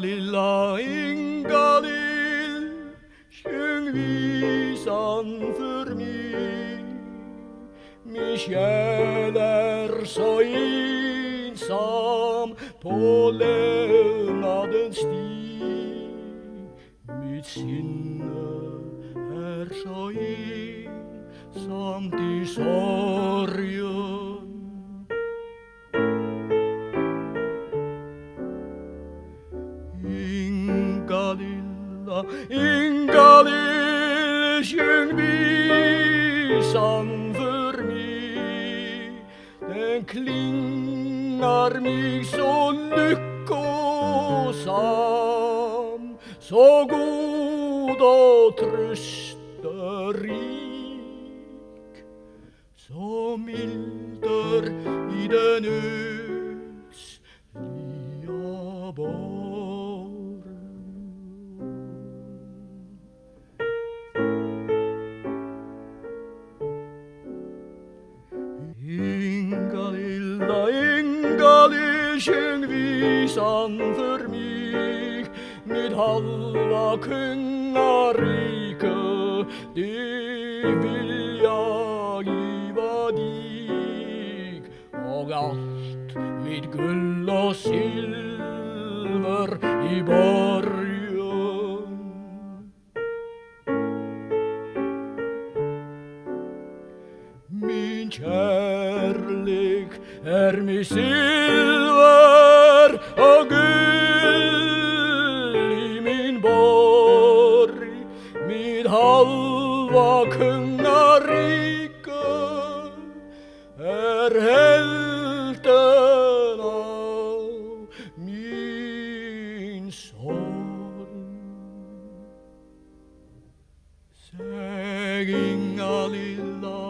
Inga lill, sjung visan för mig. Min själ så ensam på lämnadens stig. Mitt sinne så ensamt i sorgen. Inga lill, sjung visan för mig. Den klingar mig så lyckosam, så god och trösterik, så milder i den ödsliga borg. Inga lill, sjung visan för mig. Mitt halva kungarike, det vill jag giva dig, och allt mitt guld och silver i borgen. Min kärlek med silver och guld i min borg. Mitt halva kungarike hälften av min sorg. Säg, Inga lilla